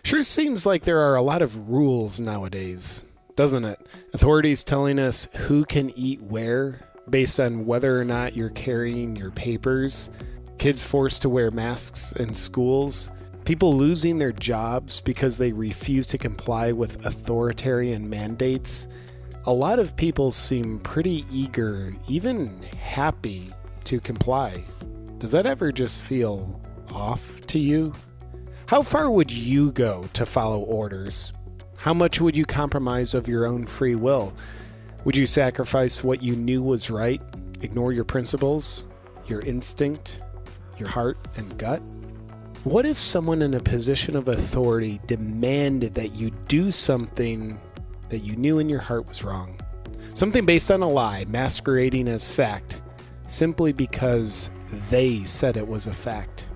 Sure seems like there are a lot of rules nowadays, doesn't it? Authorities telling us who can eat where based on whether or not you're carrying your papers, kids forced to wear masks in schools, people losing their jobs because they refuse to comply with authoritarian mandates. A lot of people seem pretty eager, even happy, to comply. Does that ever just feel off to you? How far would you go to follow orders? How much would you compromise of your own free will? Would you sacrifice what you knew was right, ignore your principles, your instinct, your heart and gut? What if someone in a position of authority demanded that you do something that you knew in your heart was wrong? Something based on a lie masquerading as fact, simply because they said it was a fact.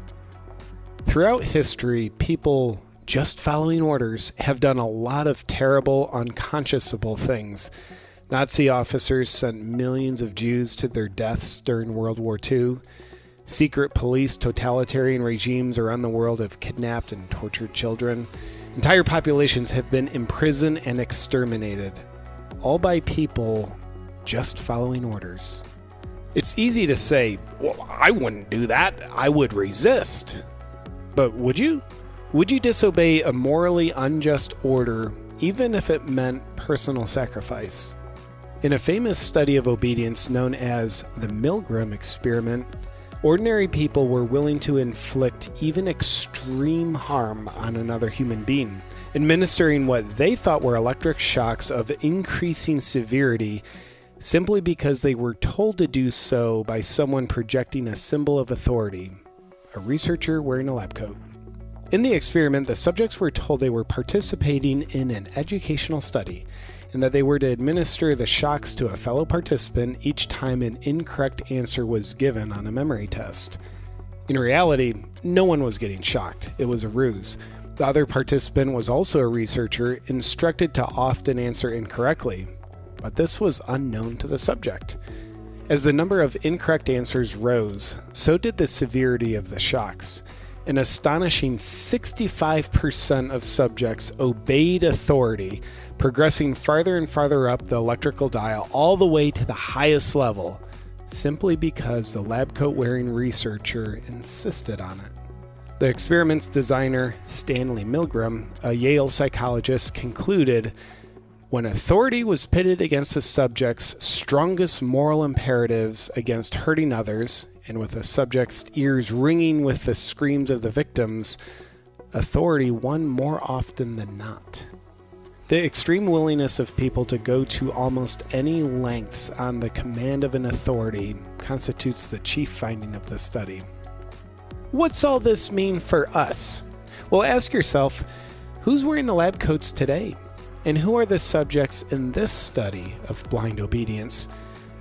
Throughout history, people just following orders have done a lot of terrible, unconscionable things. Nazi officers sent millions of Jews to their deaths during World War II. Secret police totalitarian regimes around the world have kidnapped and tortured children. Entire populations have been imprisoned and exterminated, all by people just following orders. It's easy to say, well, I wouldn't do that. I would resist. But would you? Would you disobey a morally unjust order, even if it meant personal sacrifice? In a famous study of obedience known as the Milgram experiment, ordinary people were willing to inflict even extreme harm on another human being, administering what they thought were electric shocks of increasing severity simply because they were told to do so by someone projecting a symbol of authority, a researcher wearing a lab coat. In the experiment, the subjects were told they were participating in an educational study and that they were to administer the shocks to a fellow participant each time an incorrect answer was given on a memory test. In reality, no one was getting shocked. It was a ruse. The other participant was also a researcher, instructed to often answer incorrectly, but this was unknown to the subject. As the number of incorrect answers rose, so did the severity of the shocks. An astonishing 65% of subjects obeyed authority, progressing farther and farther up the electrical dial all the way to the highest level, simply because the lab coat wearing researcher insisted on it. The experiment's designer, Stanley Milgram, a Yale psychologist, concluded, when authority was pitted against the subject's strongest moral imperatives against hurting others, and with the subject's ears ringing with the screams of the victims, authority won more often than not. The extreme willingness of people to go to almost any lengths on the command of an authority constitutes the chief finding of the study. What's all this mean for us? Well, ask yourself, who's wearing the lab coats today? And who are the subjects in this study of blind obedience?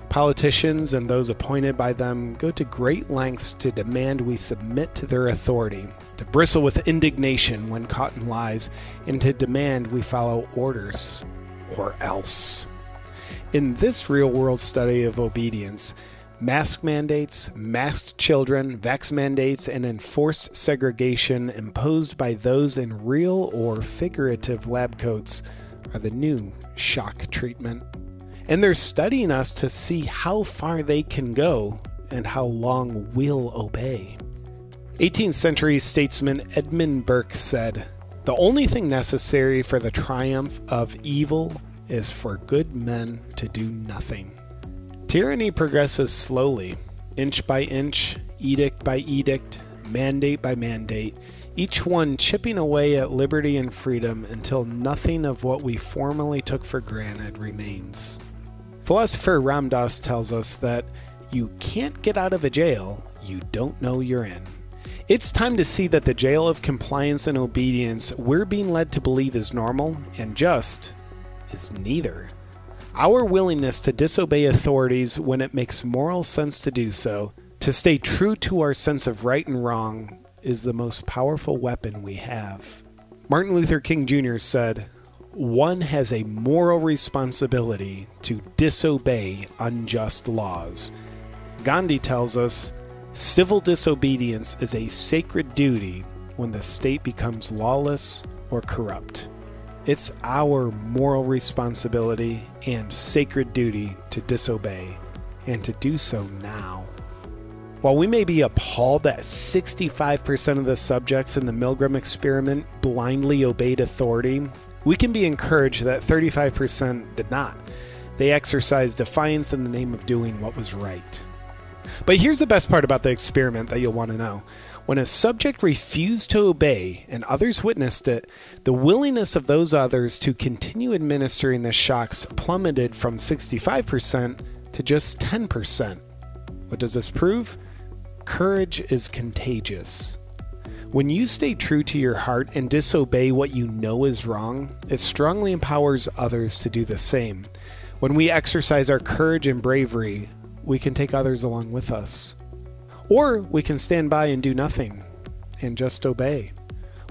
Politicians and those appointed by them go to great lengths to demand we submit to their authority, to bristle with indignation when caught in lies, and to demand we follow orders, or else. In this real-world study of obedience, mask mandates, masked children, vax mandates, and enforced segregation imposed by those in real or figurative lab coats are the new shock treatment. And they're studying us to see how far they can go and how long we'll obey. 18th century statesman Edmund Burke said, "The only thing necessary for the triumph of evil is for good men to do nothing." Tyranny progresses slowly, inch by inch, edict by edict, mandate by mandate, each one chipping away at liberty and freedom until nothing of what we formerly took for granted remains. Philosopher Ram Dass tells us that you can't get out of a jail you don't know you're in. It's time to see that the jail of compliance and obedience we're being led to believe is normal and just is neither. Our willingness to disobey authorities when it makes moral sense to do so, to stay true to our sense of right and wrong, is the most powerful weapon we have. Martin Luther King Jr. said, "One has a moral responsibility to disobey unjust laws." Gandhi tells us, "Civil disobedience is a sacred duty when the state becomes lawless or corrupt. It's our moral responsibility and sacred duty to disobey, and to do so now. While we may be appalled that 65% of the subjects in the Milgram experiment blindly obeyed authority, we can be encouraged that 35% did not. They exercised defiance in the name of doing what was right. But here's the best part about the experiment that you'll want to know. When a subject refused to obey and others witnessed it, the willingness of those others to continue administering the shocks plummeted from 65% to just 10%. What does this prove? Courage is contagious. When you stay true to your heart and disobey what you know is wrong, it strongly empowers others to do the same. When we exercise our courage and bravery, we can take others along with us. Or we can stand by and do nothing and just obey.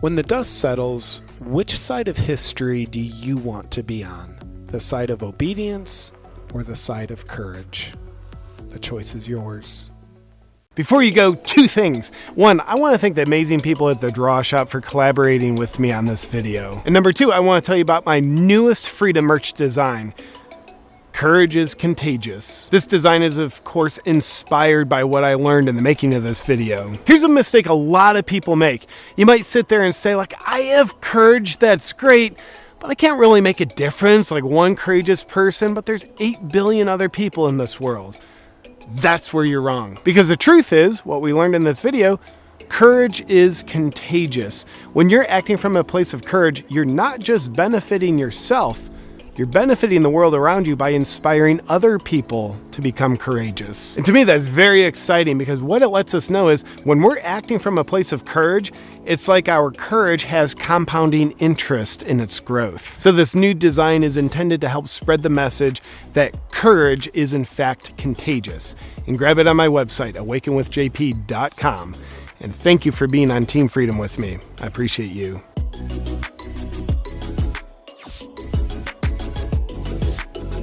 When the dust settles, which side of history do you want to be on? The side of obedience or the side of courage? The choice is yours. Before you go, two things. One, I want to thank the amazing people at the Draw Shop for collaborating with me on this video. And number two, I want to tell you about my newest Freedom merch design. Courage is contagious. This design is, of course, inspired by what I learned in the making of this video. Here's a mistake a lot of people make. You might sit there and say, I have courage, that's great, but I can't really make a difference like one courageous person, but there's 8 billion other people in this world. That's where you're wrong. Because the truth is, what we learned in this video, courage is contagious. When you're acting from a place of courage, you're not just benefiting yourself, you're benefiting the world around you by inspiring other people to become courageous. And to me, that's very exciting because what it lets us know is when we're acting from a place of courage, it's like our courage has compounding interest in its growth. So this new design is intended to help spread the message that courage is in fact contagious. And grab it on my website, awakenwithjp.com. And thank you for being on Team Freedom with me. I appreciate you.